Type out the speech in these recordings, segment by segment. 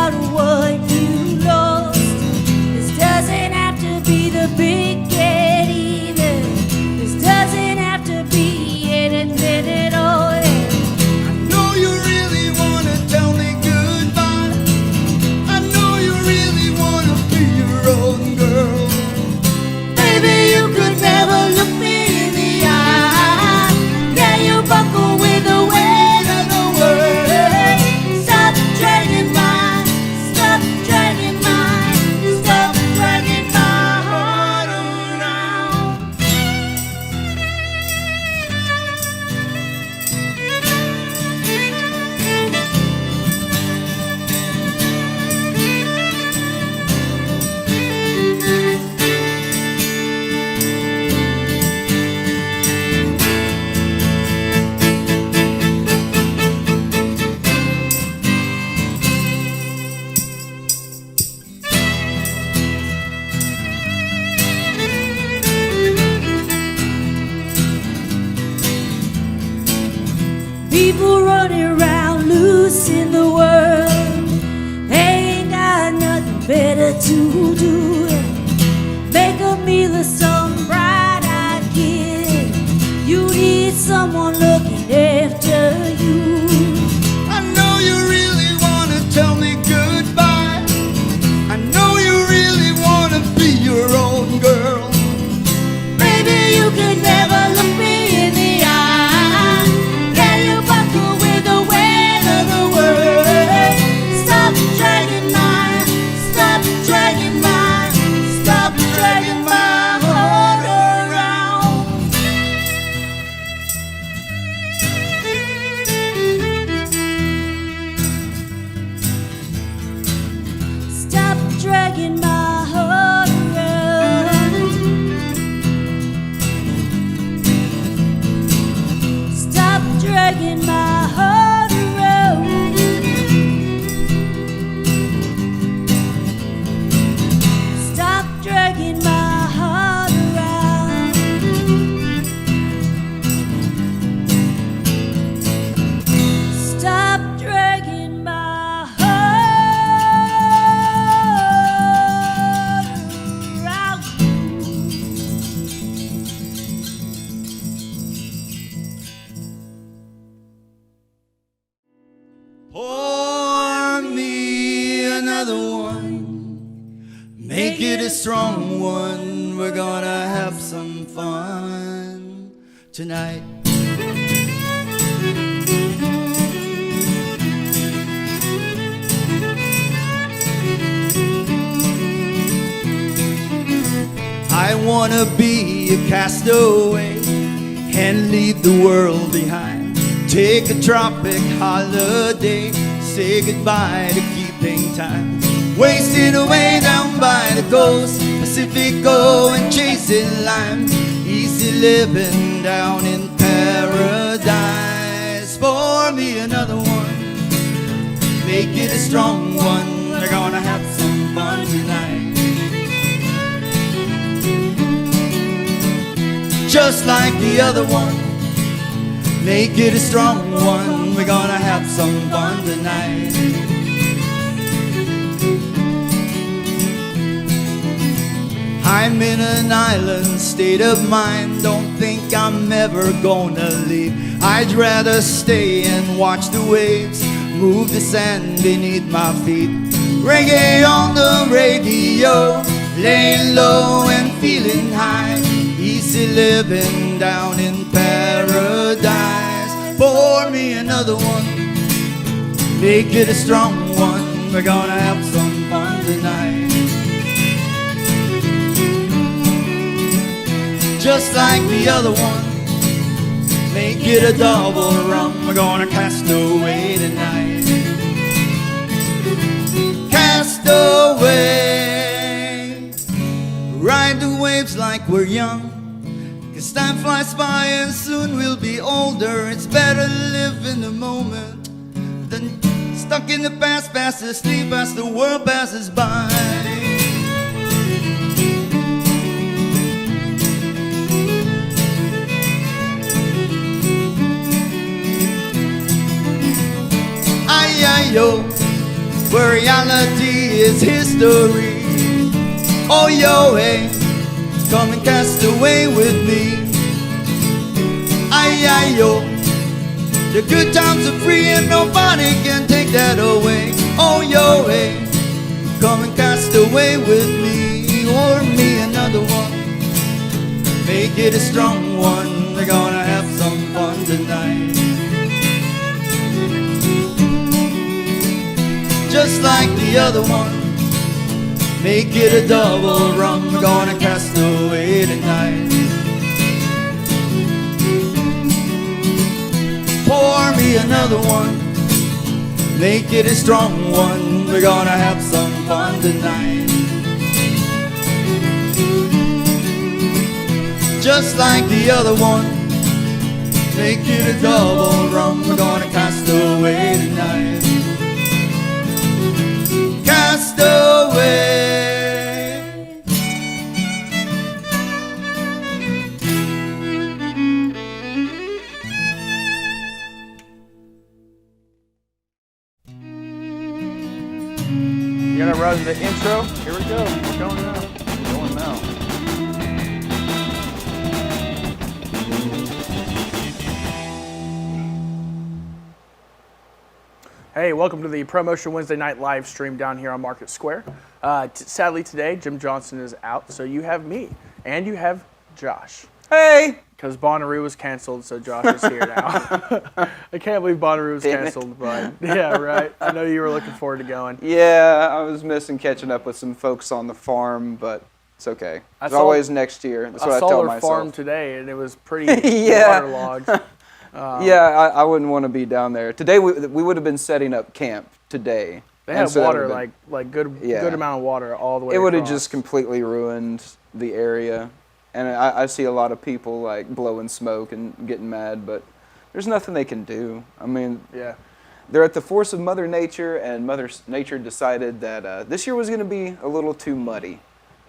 about what you lost. This doesn't have to be the big get either. This doesn't have to be an admitted all. I know you really wanna tell me goodbye. I know you really wanna be your own girl. Baby, you could never look me in the eye. Yeah, you buckle with the weight of the world. Stop dragging my, stop dragging my, stop dragging my heart around. People running around loose in the world, ain't got nothing better to do. Make a meal of some bright-eyed kid. You need someone looking after you. I know you really wanna tell me goodbye. I know you really wanna be your own girl. Baby, you could never look me in the eye. Yeah, you buckle with the weight of the world. Stop dragging my, stop dragging my, stop dragging my heart around. Stop dragging my heart around. Stop dragging my heart around. Stop dragging my heart around. Stop dragging my heart around. Pour me another one. Make it a strong one. We're gonna have some fun tonight. I wanna be a castaway and leave the world behind. Take a tropic holiday, say goodbye to keeping time. Wasting away down by the coast, Pacifico and chasing lime. Easy living down in paradise. Pour me another one, make it a strong one. We're gonna have some fun tonight. Just like the other one, make it a strong one. We're gonna have some fun tonight. I'm in an island state of mind. Don't think I'm ever gonna leave. I'd rather stay and watch the waves move the sand beneath my feet. Reggae on the radio, laying low and feeling high. Easy living down in paradise. Pour me another one, make it a strong one. We're gonna have some fun tonight. Just like the other one, make it a double rum. We're gonna cast away tonight. Cast away, ride the waves like we're young. 'Cause time flies by and soon we'll be older. It's better to live in the moment than stuck in the past, fast asleep as the world passes by. Ay, ay, yo, where reality is history. Oh, yo, hey, come and cast away with me. Ay, ay, yo, the good times are free and nobody can take that away. Oh, yo, hey, come and cast away with me, or me another one. Make it a strong one, we're gonna have some fun tonight. Just like the other one, make it a double rum, we're gonna cast away tonight. Pour me another one, make it a strong one, we're gonna have some fun tonight. Just like the other one, make it a double rum, we're gonna cast away tonight. Cast away. You gonna run the intro? Here we go. We're going now. We're going now. Hey, welcome to the ProMotion Wednesday night live stream down here on Market Square. Sadly today, Jim Johnson is out, so you have me, and you have Josh. Hey! Because Bonnaroo was canceled, so Josh is here now. I can't believe Bonnaroo was canceled, but yeah, right. I know you were looking forward to going. Yeah, I was missing catching up with some folks on the farm, but it's okay. It's always next year. That's what I tell saw their myself. farm today, and it was pretty Yeah. waterlogged. Yeah, I wouldn't want to be down there. Today we would have been setting up camp today. They And had so that water, would've been- like good Yeah. good amount of water all the way It would have across. just completely ruined the area. And I see a lot of people like blowing smoke and getting mad, but there's nothing they can do. I mean, Yeah. they're at the force of Mother Nature, and Mother Nature decided that this year was going to be a little too muddy.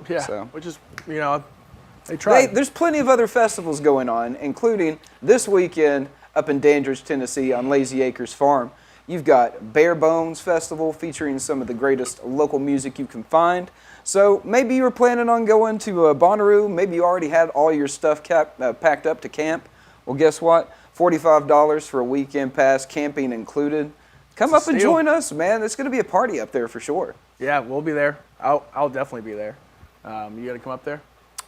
Yeah, So. which is, they tried. There's plenty of other festivals going on, including this weekend up in Dandridge, Tennessee on Lazy Acres Farm. You've got Bare Bones Festival featuring some of the greatest local music you can find. So maybe you were planning on going to Bonnaroo. Maybe you already had all your stuff packed up to camp. Well, guess what? $45 for a weekend pass, camping included. Come It's up a and steal. join us, man. It's going to be a party up there for sure. Yeah, we'll be there. I'll definitely be there. You got to come up there?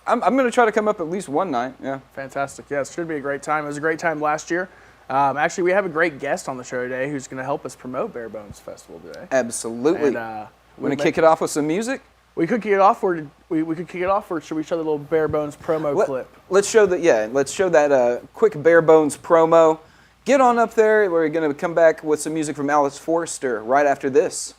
I'm going to try to come up at least one night, yeah. Fantastic. Yeah, it should be a great time. It was a great time last year. Actually, we have a great guest on the show today who's going to help us promote Bare Bones Festival today. Absolutely. And, Want to kick it off with some music? We could kick it off, or we could kick it off, or should we show the little Bare Bones promo clip? Let's show that. Yeah, let's show that quick Bare Bones promo. Get on up there. We're going to come back with some music from Alice Forrester right after this.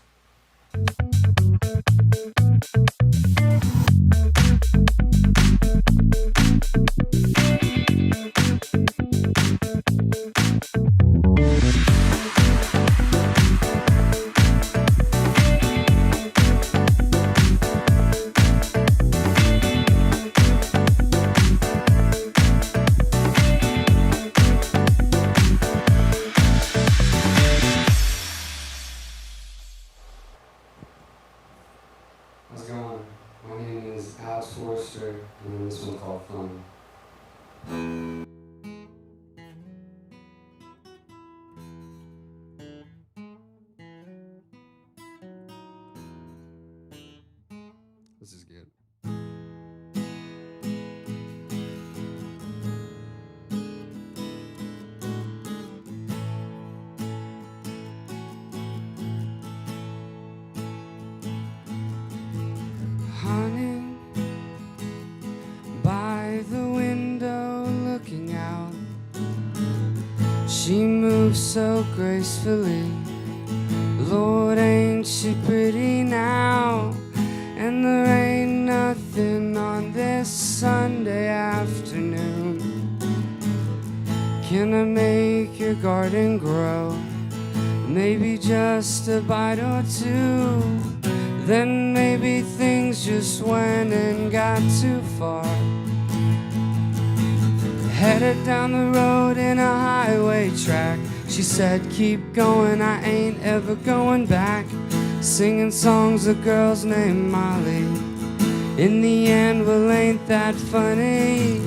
How's it going? My name is Alex Forrester, and then this one called Fun. This is good. Honey, by the window looking out, she moves so gracefully. Lord, ain't she pretty now? And there ain't nothing on this Sunday afternoon can I make your garden grow? Maybe just a bite or two. Then maybe things just went and got too far. Headed down the road in a highway track. She said, keep going, I ain't ever going back. singing songs of girls named Molly. In the end, well, ain't that funny?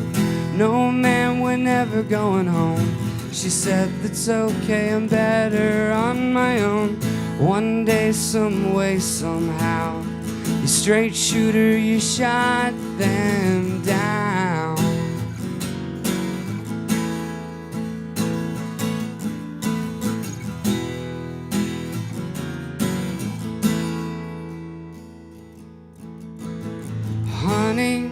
No, man, we're never going home. She said, that's okay, I'm better on my own. One day, some way, somehow, you straight shooter, you shot them down. Honey,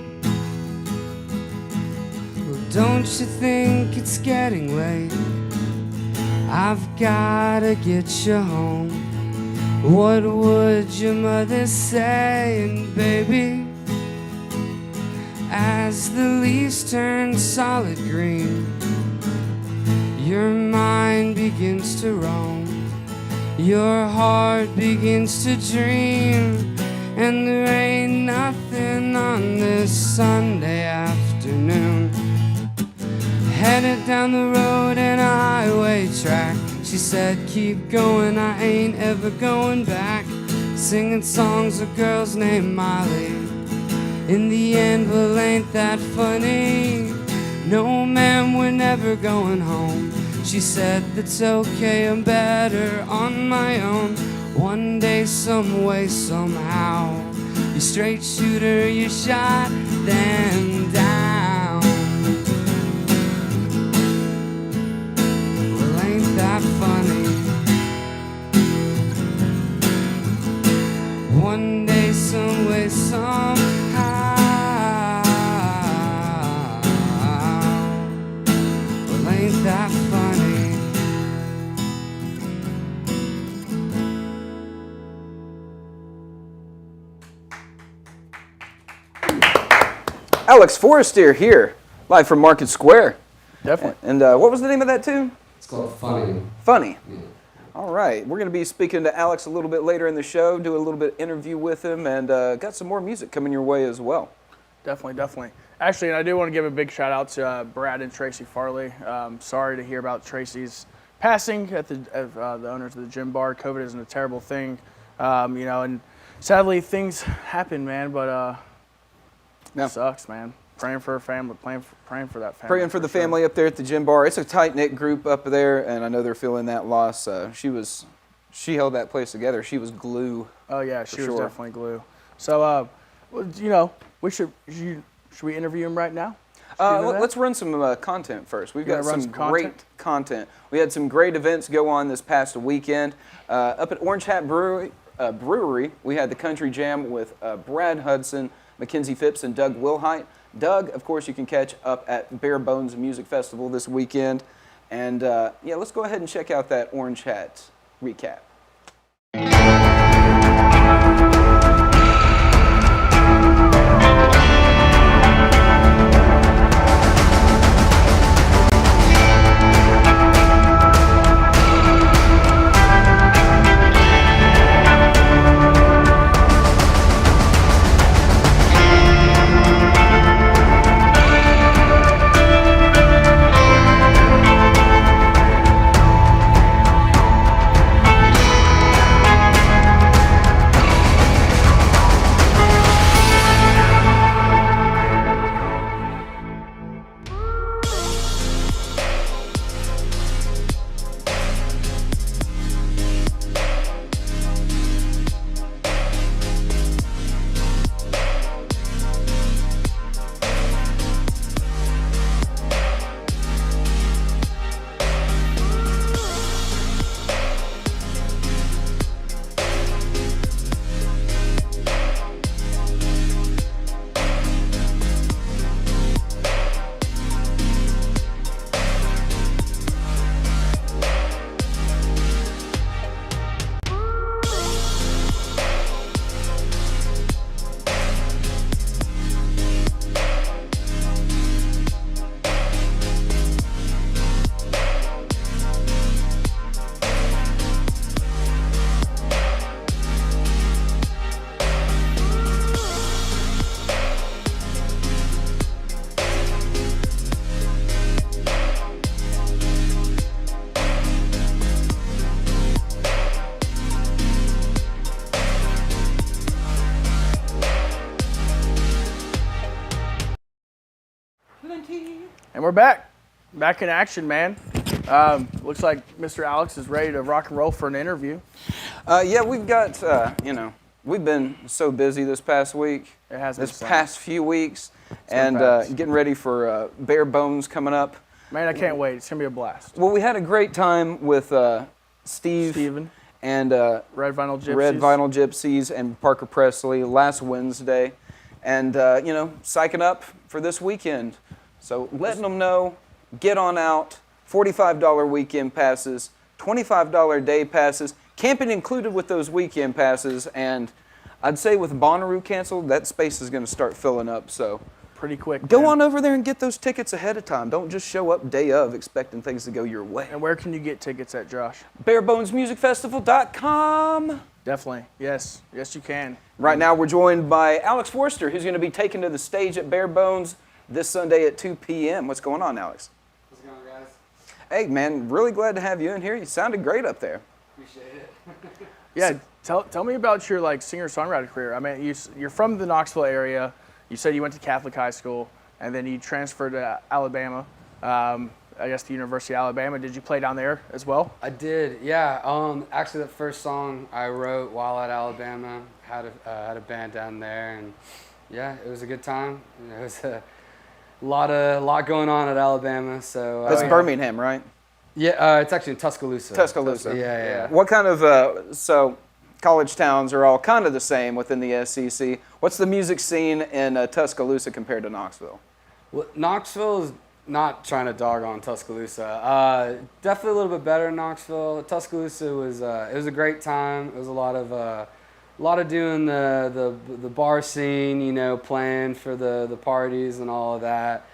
well, don't you think it's getting late? I've gotta get you home. What would your mother say? And baby, as the leaves turn solid green, your mind begins to roam, your heart begins to dream, and there ain't nothing on this Sunday afternoon. Headed down the road in a highway track, she said, keep going, I ain't ever going back. Singing songs of girls named Molly. In the end, well, ain't that funny? No, ma'am, we're never going home. She said, that's okay, I'm better on my own. One day, some way, somehow, you straight shooter, you shot them down. Well, ain't that funny? One day, some way, somehow. Well, ain't that funny? Alex Forrester here, live from Market Square. Definitely. And what was the name of that tune? It's called Funny. Funny. Yeah. All right, we're going to be speaking to Alex a little bit later in the show, do a little bit of interview with him, and got some more music coming your way as well. Definitely, definitely. Actually, and I do want to give a big shout out to Brad and Tracy Farley. Sorry to hear about Tracy's passing at the owners of the gym bar. COVID isn't a terrible thing, you know, and sadly things happen, man. But Yeah. it sucks, man. Praying for her family, praying for that family. Praying for the family up there at the gym bar. It's a tight-knit group up there, and I know they're feeling that loss. She held that place together. She was glue. Oh yeah, she was sure. definitely glue. So, well, you know, should we interview him right now? Should we do that? Let's run some content first. We've You got wanna run some some great content. We had some great events go on this past weekend. Up at Orange Hat Brewery, we had the Country Jam with Brad Hudson, Mackenzie Phipps, and Doug Wilhite. Doug, of course, you can catch up at Bare Bones Music Festival this weekend. And yeah, let's go ahead and check out that Orange Hat recap. And we're back in action, man. Looks like Mr. Alex is ready to rock and roll for an interview. Yeah, we've got, we've been so busy this past week. It has been this so. past few weeks, been and fast. getting ready for Bare Bones coming up. Man, I can't wait. It's gonna be a blast. Well, we had a great time with Steven and Red Vinyl Gypsies. Red Vinyl Gypsies and Parker Presley last Wednesday, and psyching up for this weekend. So letting them know, get on out. $45 weekend passes, $25 day passes, camping included with those weekend passes, and I'd say with Bonnaroo canceled, that space is going to start filling up. So Pretty quick. go man. on over there and get those tickets ahead of time. Don't just show up day of expecting things to go your way. And where can you get tickets at, Josh? BareBonesMusicFestival.com. Definitely. Yes, you can. Right now, we're joined by Alex Forster, who's going to be taken to the stage at Bare Bones this Sunday at 2 p.m. What's going on, Alex? How's it going, guys? Hey, man, really glad to have you in here. You sounded great up there. Appreciate it. Yeah, tell me about your singer-songwriter career. I mean, you're from the Knoxville area. You said you went to Catholic high school, and then you transferred to Alabama. I guess the University of Alabama. Did you play down there as well? I did, yeah. Actually, the first song I wrote while at Alabama had a band down there, and yeah, it was a good time. It was a lot going on at Alabama. So That's Birmingham, right? Yeah, it's actually in Tuscaloosa. Tuscaloosa. Yeah. What kind of, so college towns are all kind of the same within the SEC. What's the music scene in Tuscaloosa compared to Knoxville? Well, Knoxville is not trying to dog on Tuscaloosa. Definitely a little bit better in Knoxville. Tuscaloosa was it was a great time. It was a lot of doing the bar scene, playing for the parties and all of that.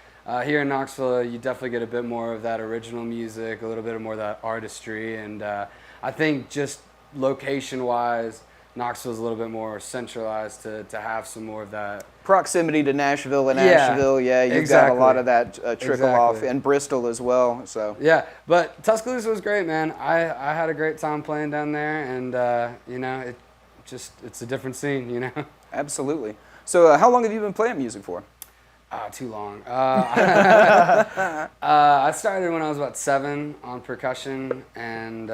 Here in Knoxville, you definitely get a bit more of that original music, a little bit more of that artistry, and I think just location-wise, Knoxville's a little bit more centralized to have some more of that. Proximity to Nashville and Yeah, Asheville, yeah, you've got a lot of that trickle off, Exactly. and Bristol as well. So Yeah, but Tuscaloosa was great, man. I had a great time playing down there, and it's a different scene, absolutely. So how long have you been playing music for? Too long. I started when I was about 7 on percussion, and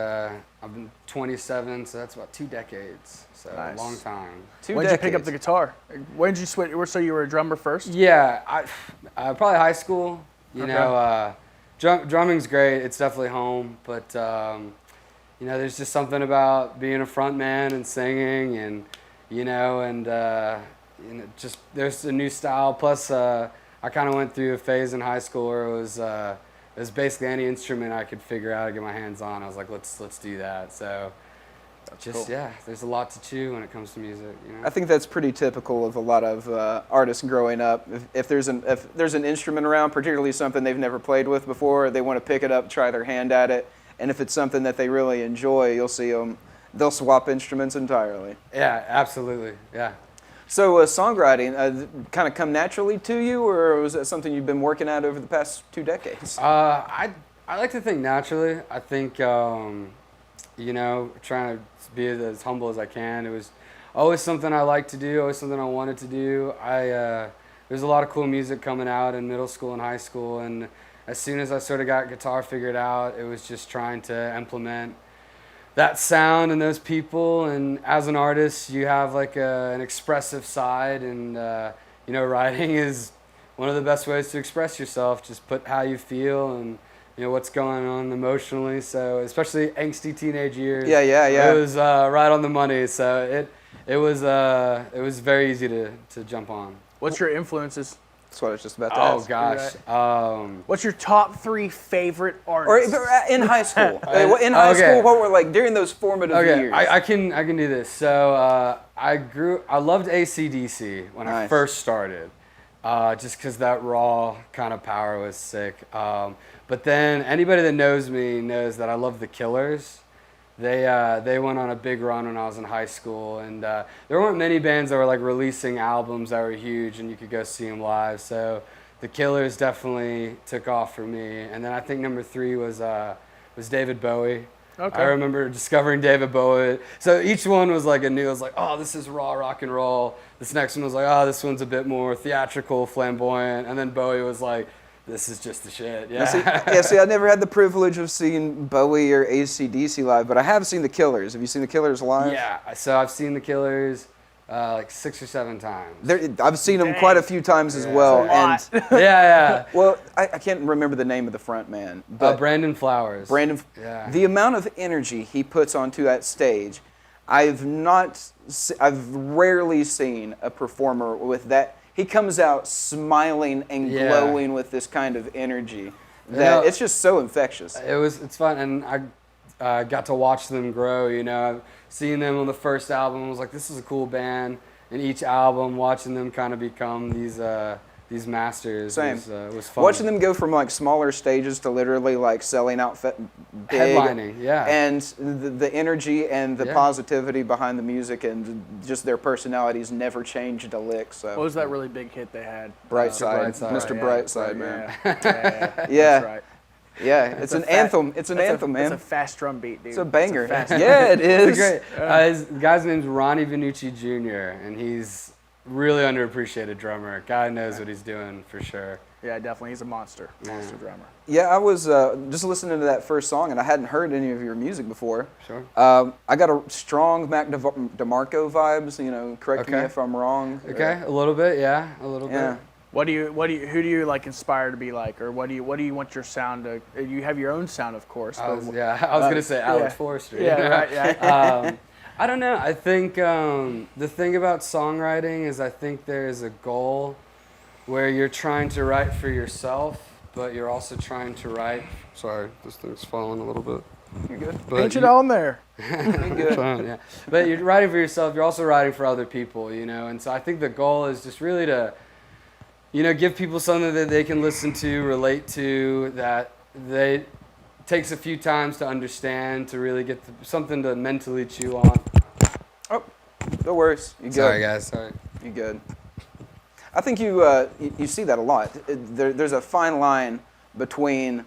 I've been 27, so that's about 2 decades. So Nice. a long time. When did you pick up the guitar? When did you switch? So you were a drummer first? Yeah, probably high school. Okay. Drumming's great. It's definitely home, but there's just something about being a front man and singing, and just there's a new style. Plus, I kind of went through a phase in high school where it was basically any instrument I could figure out to get my hands on. I was like, let's do that. So. cool. Yeah, there's a lot to chew when it comes to music. I think that's pretty typical of a lot of artists growing up. If there's an instrument around, particularly something they've never played with before, they want to pick it up, try their hand at it, and if it's something that they really enjoy, you'll see them. They'll swap instruments entirely. Yeah, absolutely. Yeah. So songwriting kind of come naturally to you, or was that something you've been working at over the past 2 decades? I like to think naturally. I think trying to be as humble as I can. It was always something I liked to do, always something I wanted to do. There's a lot of cool music coming out in middle school and high school, and as soon as I sort of got guitar figured out, it was just trying to implement that sound and those people. And as an artist, you have like an expressive side, and writing is one of the best ways to express yourself. Just put how you feel and what's going on emotionally. So especially angsty teenage years. Yeah. It was right on the money. So it was very easy to jump on. What's your influences? That's what I was just about to Oh ask. gosh. What's your top 3 favorite Or artists? in high school. In high Okay. school, what were like during those formative Okay, years? I can do this. So I loved AC/DC when I Nice. first started, just because that raw kind of power was sick. But then anybody that knows me knows that I love the Killers. They went on a big run when I was in high school, and there weren't many bands that were like releasing albums that were huge and you could go see them live. So the Killers definitely took off for me. And then I think number 3 was David Bowie. Okay. I remember discovering David Bowie. So each one was like a new. I was like, oh, this is raw rock and roll. This next one was like, oh, this one's a bit more theatrical, flamboyant. And then Bowie was like this is just the shit. Now, see, I never had the privilege of seeing Bowie or AC/DC live, but I have seen the Killers. Have you seen the Killers live? Yeah, so I've seen the Killers like 6 or 7 times. I've seen them quite a few times as well. That's a lot. And Yeah. well, I can't remember the name of the front man, but Brandon Flowers. Brandon, Yeah. the amount of energy he puts onto that stage, I've rarely seen a performer with that. He comes out smiling and Yeah. glowing with this kind of energy that know, it's just so infectious. It's fun, and I got to watch them grow. You know, seeing them on the first album, I was like, this is a cool band. And each album, watching them kind of become these masters Same. was fun. Watching them go from like smaller stages to literally like selling out big, Headlining, yeah. and the energy and the Yeah. positivity behind the music and just their personalities never changed a lick. So What was that really big hit they had? Brightside, Brightside. Mr. Yeah, Brightside, right, man. Yeah. Yeah. That's right. Yeah, it's an anthem. It's an anthem, man. It's a fast drum beat, dude. It's a banger. fast Yeah, it is. It's great. His the guy's name's Ronnie Vanucci Jr., and he's really underappreciated drummer. Guy knows what he's doing for sure. Yeah, definitely. He's a monster drummer. Yeah, I was just listening to that first song, and I hadn't heard any of your music before. Sure. I got a strong Mac DeMarco vibes. You know, correct me Okay. if I'm wrong. Okay, a little bit, yeah, a little Yeah. bit. Who do you like inspire to be like, or what do you want your sound to? You have your own sound, of course. I but was gonna say Alex yeah. Forrester. Yeah, you know? right, yeah. I don't know. I think the thing about songwriting is I think there is a goal where you're trying to write for yourself, but you're also trying to write. Sorry, this thing's falling a little bit. You're good. But Ain't it you- on there? You're good. Fine, yeah. But you're writing for yourself. You're also writing for other people, you know. And so I think the goal is just really to, you know, give people something that they can listen to, relate to, that they takes a few times to understand, to really get something to mentally chew on. Oh, no worries. You good? Sorry, guys. Sorry. You good? I think you see that a lot. There's a fine line between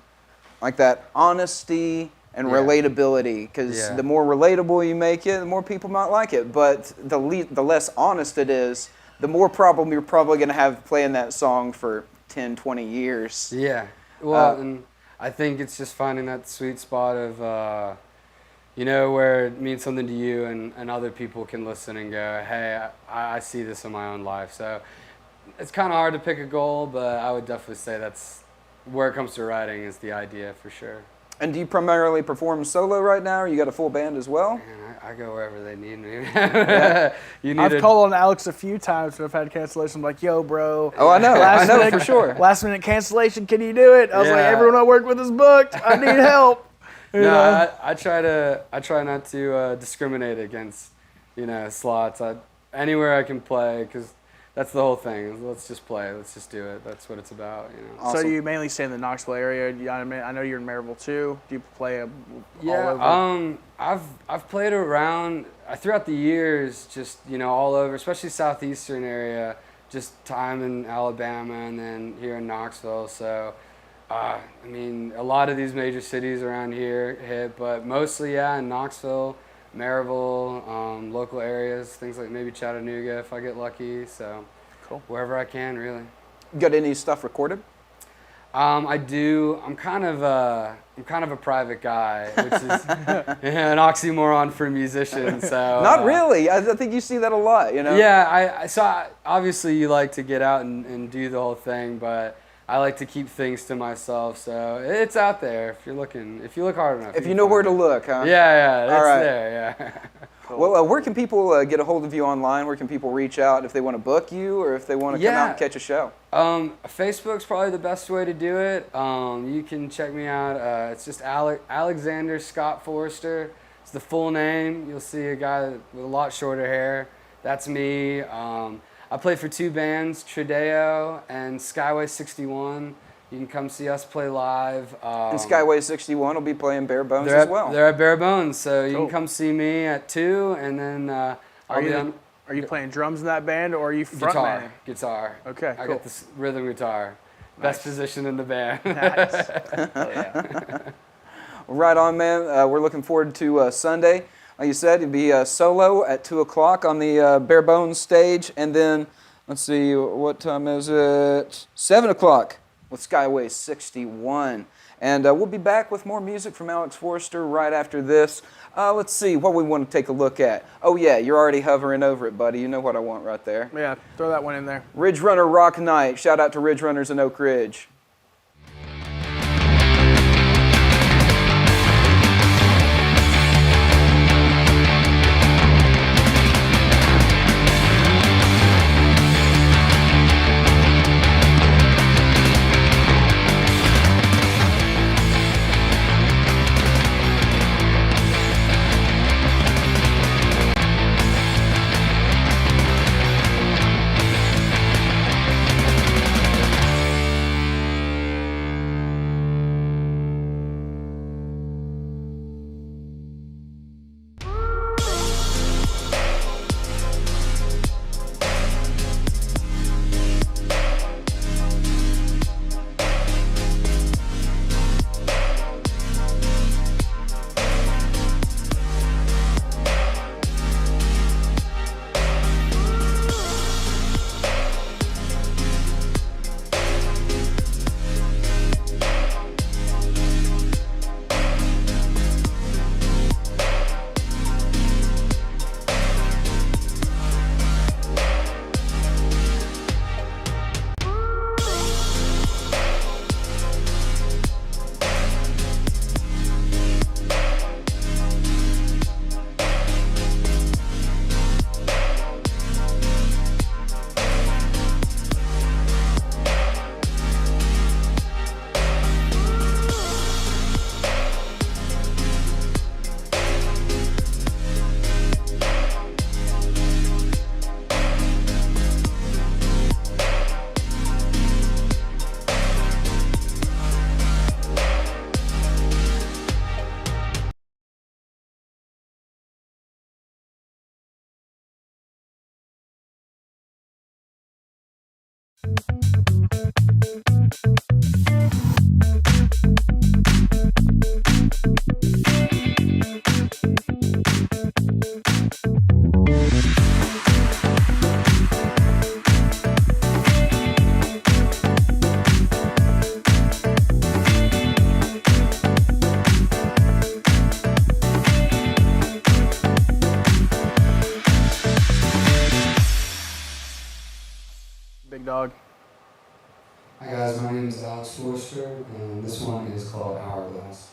like that honesty and Yeah. relatability, because Yeah. the more relatable you make it, the more people might like it. But the less honest it is, the more problem you're probably going to have playing that song for 10, 20 years. Yeah. Well, and I think it's just finding that sweet spot of, you know, where it means something to you and other people can listen and go, hey, I see this in my own life. So it's kind of hard to pick a goal, but I would definitely say that's where it comes to writing is the idea for sure. And do you primarily perform solo right now, or you got a full band as well? Man, I go wherever they need me. You need I've to- called on Alex a few times when I've had cancellation. I'm like, yo, bro. Oh, I know. I know for sure. Last minute cancellation, can you do it? I was like, Yeah. everyone I work with is booked. I need help. You know? No, I try not to discriminate against, you know, slots. Anywhere I can play, because that's the whole thing. Let's just play. Let's just do it. That's what it's about, you know. Awesome. So you mainly stay in the Knoxville area. I know you're in Maryville too. Do you play all Yeah, over? I've played around throughout the years, just, you know, all over, especially southeastern area. Just time in Alabama and then here in Knoxville. So, I mean, a lot of these major cities around here hit, but mostly, yeah, in Knoxville, Maryville, local areas, things like maybe Chattanooga if I get lucky. So, Cool. wherever I can, really. Got any stuff recorded? I do. I'm kind of a private guy, which is an oxymoron for musicians. So Not really. I think you see that a lot, you know? Yeah, obviously you like to get out and do the whole thing, but I like to keep things to myself. So it's out there if you look hard enough. If you know where to look, huh? Yeah, that's All right. there. Yeah. Well, where can people get a hold of you online? Where can people reach out if they want to book you or if they want to come out and catch a show? Facebook's probably the best way to do it. You can check me out. It's just Alexander Scott Forrester. It's the full name. You'll see a guy with a lot shorter hair. That's me. I play for 2 bands, Tradeo and Skyway 61. You can come see us play live. And Skyway 61 will be playing Bare Bones They're as at, well. They're at Bare Bones, so you Cool. can come see me at 2, and then I'll be on Are you playing drums in that band, or are you frontman? guitar. Okay, I cool. got this rhythm guitar. Best position in the band. Nice. Oh, yeah. Right on, man. We're looking forward to Sunday. Like you said, it'll be solo at 2 o'clock on the Bare Bones stage. And then, let's see, what time is it? 7 o'clock with Skyway 61. And we'll be back with more music from Alex Forrester right after this. Let's see what we want to take a look at. Oh yeah, you're already hovering over it, buddy. You know what I want right there. Yeah, throw that one in there. Ridge Runner Rock Night. Shout out to Ridge Runners in Oak Ridge. Big dog. Hi guys, my name is Alex Forrester, and this one is called Hourglass.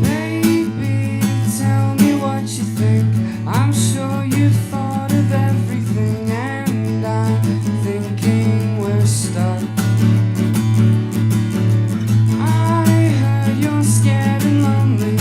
Baby, tell me what you think. I'm sure you've thought of everything, and I'm thinking we're stuck. I heard you're scared and lonely.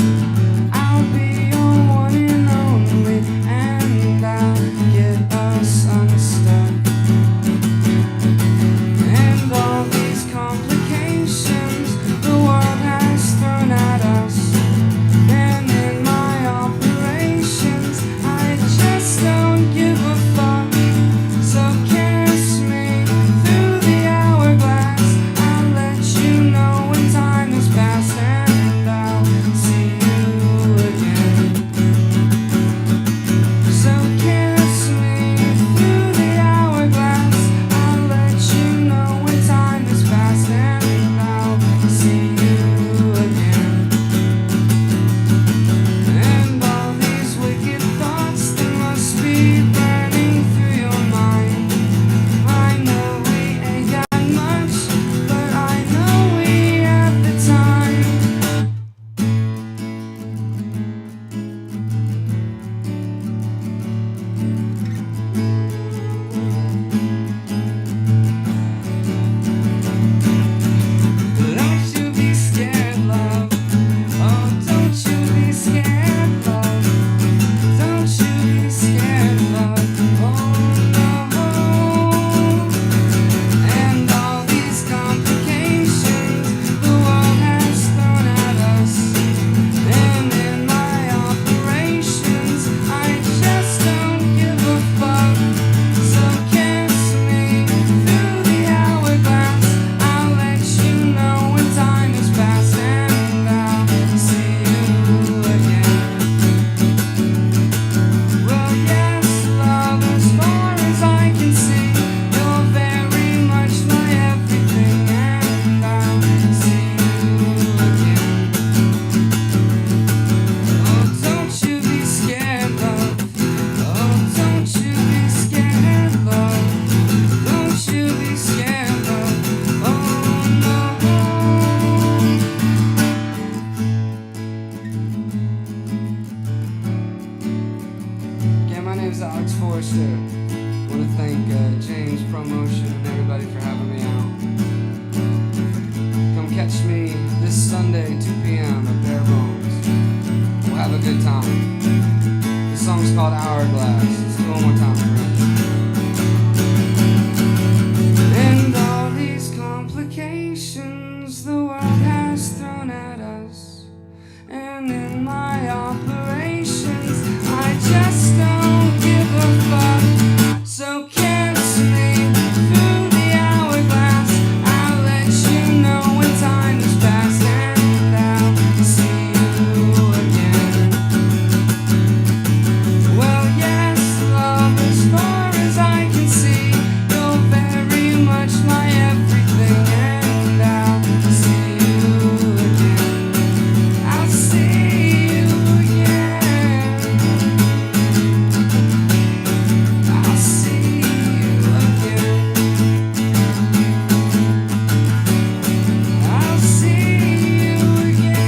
want to thank James Promotion and everybody for having me out. Come catch me this Sunday, 2 p.m. at Bare Bones. We'll have a good time. This song's called Hourglass. Let's do it one more time, friends. And all these complications the world has thrown at us, and in my operations I just don't give a fuck. So catch me through the hourglass. I'll let you know when time has passed, and I'll see you again. Well, yes, love, as far as I can see, you're very much my everything, and I'll see you again. I'll see you again. I'll see you again. I'll see you again.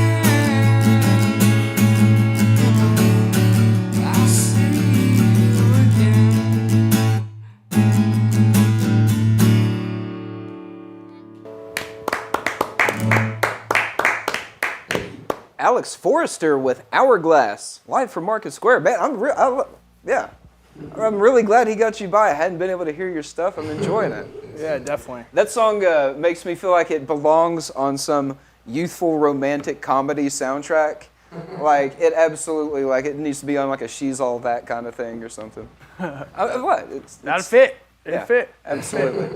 I'll see you again. Alex Forrester with Hourglass, live from Market Square. Man, I'm really glad he got you by. I hadn't been able to hear your stuff. I'm enjoying it. Yeah, definitely. That song makes me feel like it belongs on some youthful romantic comedy soundtrack. Like, it absolutely, like, it needs to be on like a She's All That kind of thing or something. What? That'd fit. It'd yeah, fit. Absolutely.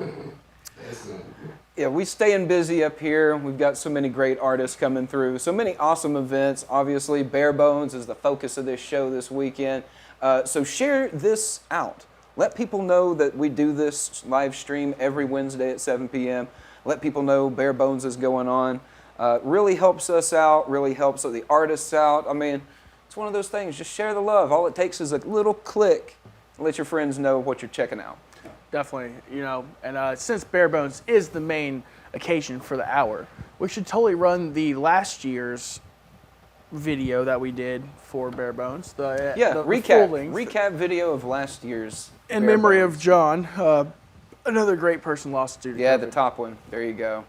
Yeah, we staying busy up here. We've got so many great artists coming through, so many awesome events. Obviously, Bare Bones is the focus of this show this weekend. So share this out. Let people know that we do this live stream every Wednesday at 7 p.m. Let people know Bare Bones is going on. Really helps us out, really helps the artists out. I mean, it's one of those things. Just share the love. All it takes is a little click. Let your friends know what you're checking out. Definitely, you know, and since Bare Bones is the main occasion for the hour, we should totally run the last year's video that we did for Bare Bones. The Recap video of last year's. In Bare memory Bones. of John, another great person lost due to Yeah, COVID. the top one. There you go.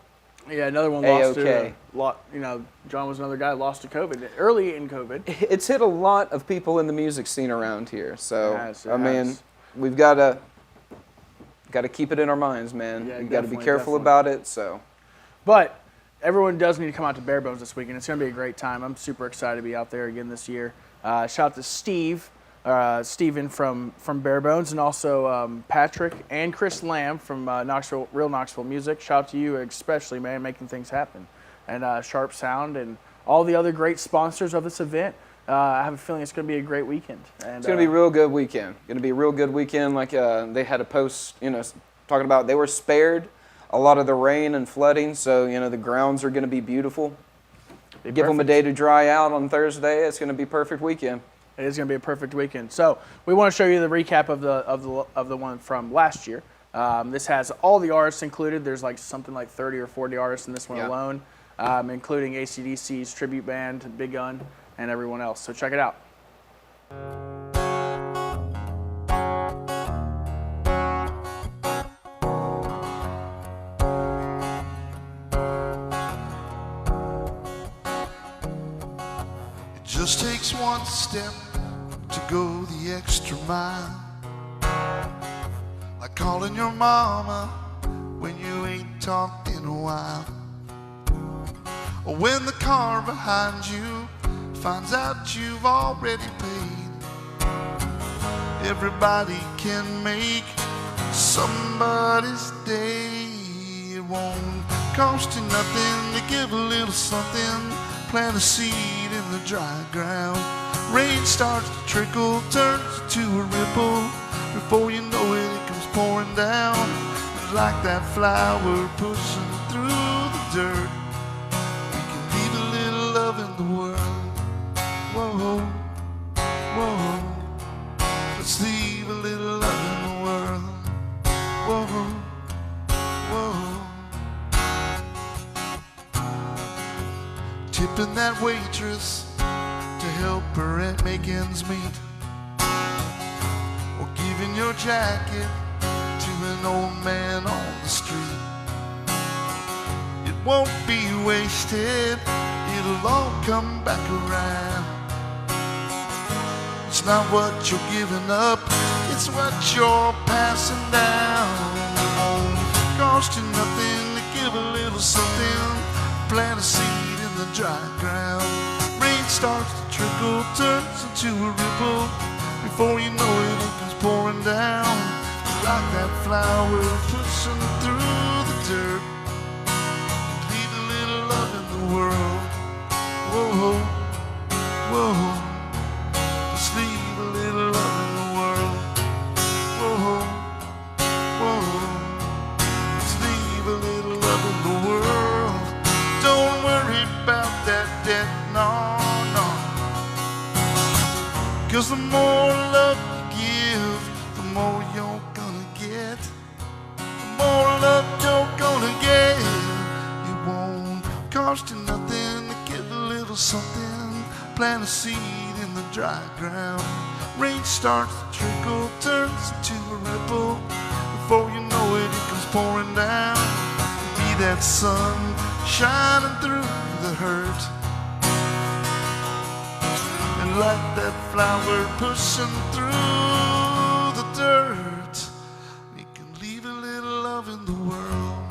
Yeah, another one lost A-OK. to, you know, John was another guy lost to COVID, early in COVID. It's hit a lot of people in the music scene around here. So, It has. I mean, we've got to keep it in our minds, man. Yeah, We've got to be definitely, careful definitely. about it. So, But everyone does need to come out to Bare Bones this weekend. It's going to be a great time. I'm super excited to be out there again this year. Shout out to Steven from Bare Bones, and also Patrick and Chris Lamb from Real Knoxville Music. Shout out to you especially, man, making things happen. And Sharp Sound and all the other great sponsors of this event. I have a feeling it's going to be a great weekend. And, it's going to be a real good weekend. Going to be a real good weekend. Like they had a post, you know, talking about they were spared a lot of the rain and flooding, so you know the grounds are going to be beautiful. Give them a day to dry out on Thursday. It's going to be a perfect weekend. It is going to be a perfect weekend. So we want to show you the recap of the one from last year. This has all the artists included. There's like something like 30 or 40 artists in this one alone, including AC/DC's tribute band, Big Gun, and everyone else. So check it out. It just takes one step to go the extra mile, like calling your mama when you ain't talked in a while, or when the car behind you finds out you've already paid. Everybody can make somebody's day. It won't cost you nothing to give a little something. Plant a seed in the dry ground. Rain starts to trickle, turns to a ripple. Before you know it, it comes pouring down. Like that flower pushing through the dirt. We can leave a little love in the world. Whoa, whoa. Let's leave a little love in the world. Whoa, whoa. Tipping that waitress to help her at make ends meet, or giving your jacket an old man on the street. It won't be wasted, it'll all come back around. It's not what you're giving up, it's what you're passing down. It won't cost you nothing to give a little something, plant a seed in the dry ground. Rain starts to trickle, turns into a ripple. Before you know it, it comes pouring down. Like that flower pushing through the dirt. Leave a little love in the world. Whoa, whoa. Just leave a little love in the world. Whoa, whoa. Just leave a little love in the world. Don't worry about that debt, no, no. 'Cause the more love you give, the more you're gonna get. The more love you're gonna get. It won't cost you nothing to give a little something, plant a seed in the dry ground. Rain starts to trickle, turns into a ripple. Before you know it, it comes pouring down. Be that sun shining through the hurt. And like that flower pushing through the dirt, you can leave a little love in the world.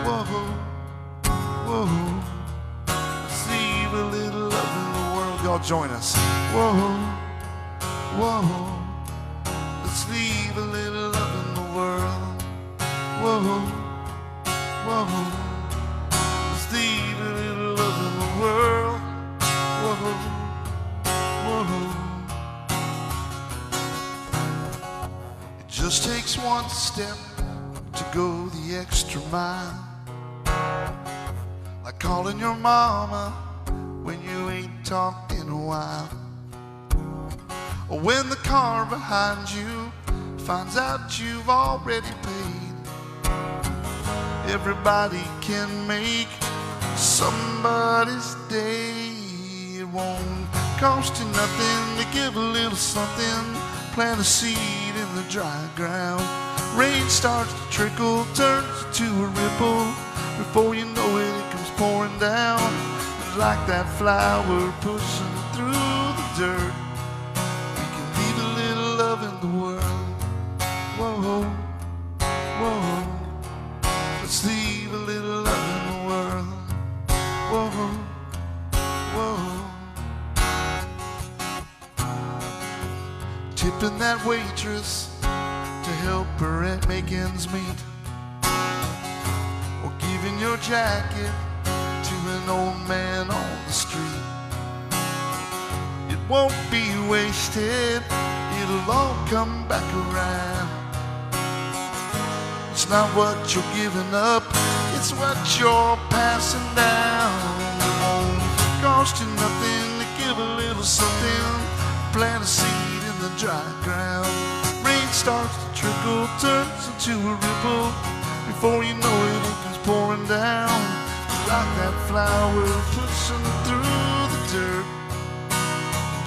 Whoa, whoa. Let's leave a little love in the world. Y'all join us. Whoa, whoa. Let's leave a little love in the world. Whoa, whoa. Let's leave a little love in the world. Whoa, whoa. It just takes one step to go the extra mile. Like calling your mama when you ain't talked in a while. Or when the car behind you finds out you've already paid. Everybody can make somebody's day. It won't cost you nothing to give a little something, plant a seed in the dry ground. Rain starts to trickle, turns to a ripple. Before you know it, it comes pouring down. Like that flower pushing through the dirt. We can leave a little love in the world. Whoa, whoa. Let's leave a little love in the world. Whoa, whoa. Tipping that waitress to help her make ends meet. Or giving your jacket to an old man on the street. It won't be wasted, it'll all come back around. It's not what you're giving up, it's what you're passing down. It won't cost you nothing to give a little something, plant a seed in the dry ground. Rain starts to trickle, turns into a ripple. Before you know it, it comes pouring down. Like that flower pushing through the dirt.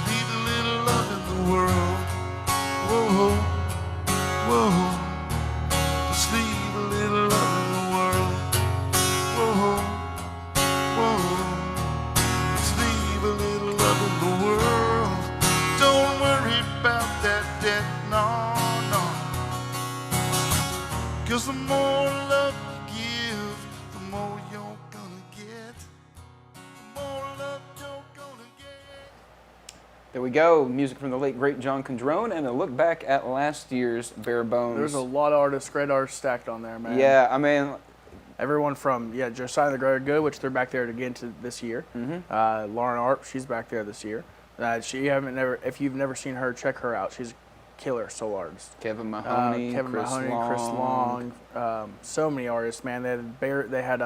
Leave a little love in the world. Whoa, whoa. Just leave a little love in the world. Whoa, whoa. Just leave a little love in the world. Don't worry about that debt, no, no. 'Cause the more love you give, the more you're gonna get. The more love you're gonna get. There we go. Music from the late, great John Condrone, and a look back at last year's Bare Bones. There's a lot of artists, great artists stacked on there, man. Yeah, I mean, Everyone from, Josiah and the Greater Good, which they're back there again to this year. Mm-hmm. Lauren Arp, she's back there this year. If you've never seen her, check her out. She's a killer soul artist. Kevin Mahoney, Chris Long, so many artists, man. They had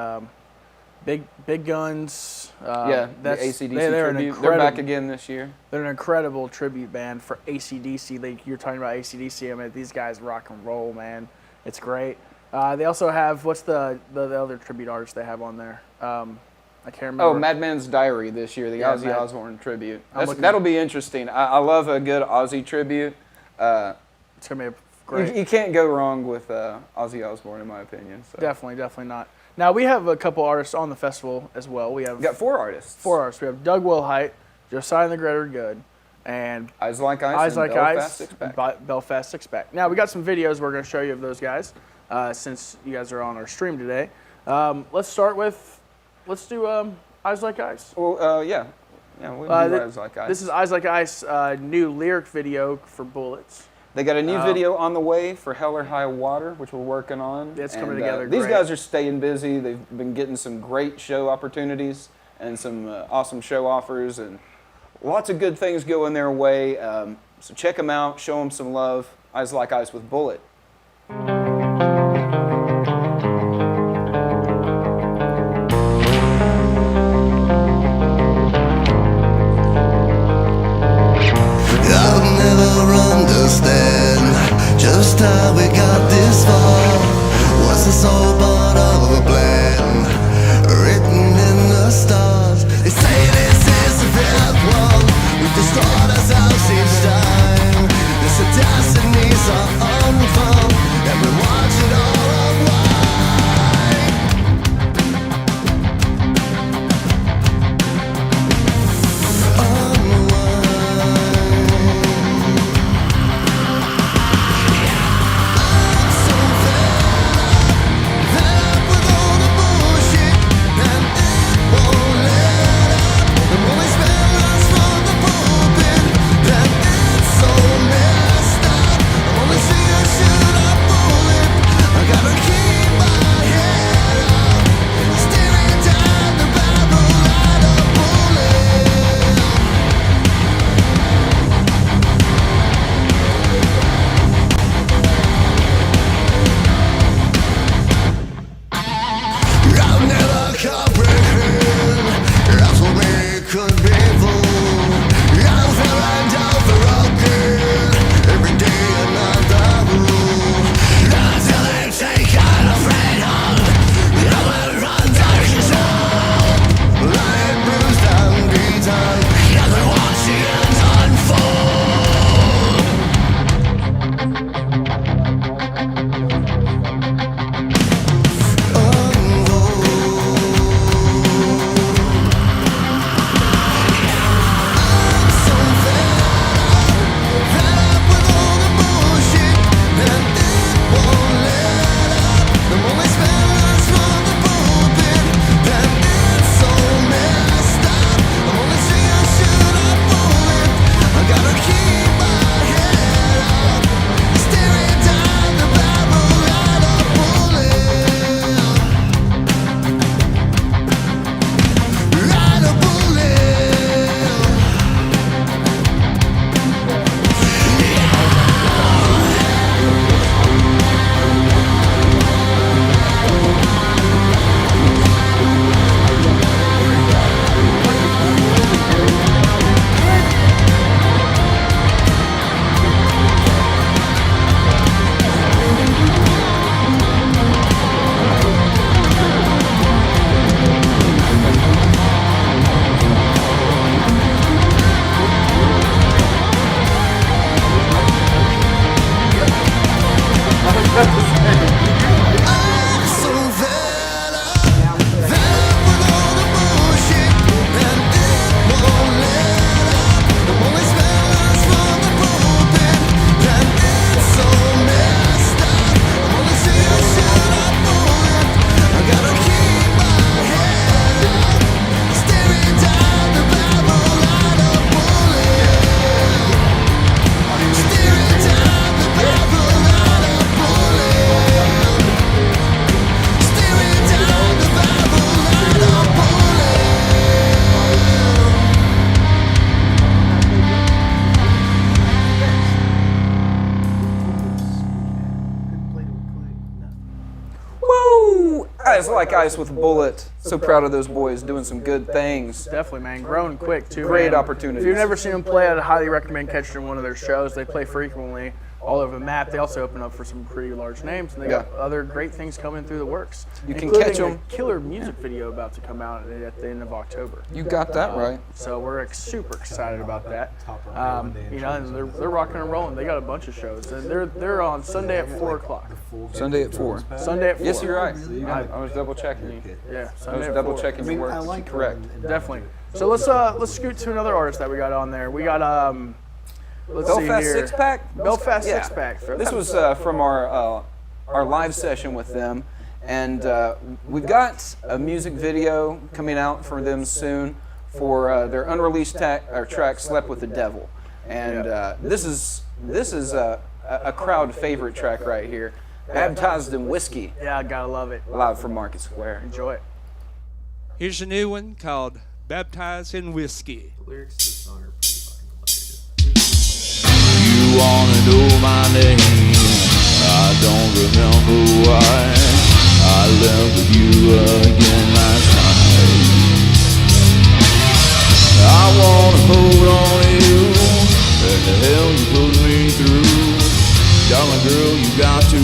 Big Guns. the AC/DC they're tribute. They're back again this year. They're an incredible tribute band for AC/DC. You're talking about AC/DC. I mean, these guys rock and roll, man. It's great. They also have, what's the other tribute artist they have on there? I can't remember. Oh, Madman's Diary this year, the Yeah, Ozzy Osbourne tribute. I'm looking- That'll be interesting. I love a good Ozzy tribute. It's going to be great. You can't go wrong with Ozzy Osbourne, in my opinion. So. Definitely not. Now, we have a couple artists on the festival as well. We have We got 4 artists. 4 artists. We have Doug Wilhite, Josiah and the Greater Good, and Eyes Like Ice Eyes and Like Belfast Ice, Six-Pack. Belfast Six Pack. Now, we got some videos we're going to show you of those guys since you guys are on our stream today. Let's start with, let's do Eyes Like Ice. Well, yeah. Yeah, we can do Eyes Like Ice. This is Eyes Like Ice new lyric video for Bullets. They got a new video on the way for Hell or High Water, which we're working on. It's coming And, together These great. guys are staying busy. They've been getting some great show opportunities and some awesome show offers, and lots of good things going their way. So check them out, show them some love. Eyes Like Ice with Bullet. I'll never understand just how we got this far. Was this all part of a plan written in the stars? They say this is the fifth one. We've destroyed ourselves each time. This the destinies are unfold, and we watch it all unwind. I'll never comprehend. That's what me could be fool. I'm falling down for again. Every day another rule. Until they take out a friend on. No one runs out of control. Lying bruised and beaten. Never watch the ends unfold. Woo! Eyes Like Ice with Bullet. So proud of those boys doing some good things. Definitely, man. Growing quick, too. Great man. opportunities. If you've never seen them play, I'd highly recommend catching one of their shows. They play frequently all over the map. They also open up for some pretty large names, and they got other great things coming through the works. You can including catch 'em. a killer music video about to come out at the end of October. You got that right. So we're super excited about that. You know, and they're rocking and rolling. They got a bunch of shows, and they're on Sunday at 4 o'clock. Sunday at 4. Sunday at 4. Yes, you're right. I was double checking you. Yeah, I Sunday was at double 4. checking your work. Correct. Definitely. So let's scoot to another artist that we got on there. We got let's see Belfast here. Six Pack. Belfast Yeah. Six Pack. This was from our live session with them, and we've got a music video coming out for them soon for their unreleased track "Slept with the Devil," and this is a crowd favorite track right here, "Baptized in Whiskey," Yeah, I gotta love it. live from Market Square. Enjoy it. Here's a new one called Baptized in Whiskey. Lyrics to the song are pretty fucking hilarious. You wanna know my name? I don't remember why I left with you again last night. I wanna hold on to you and the hell you put me through. Darling girl, you got to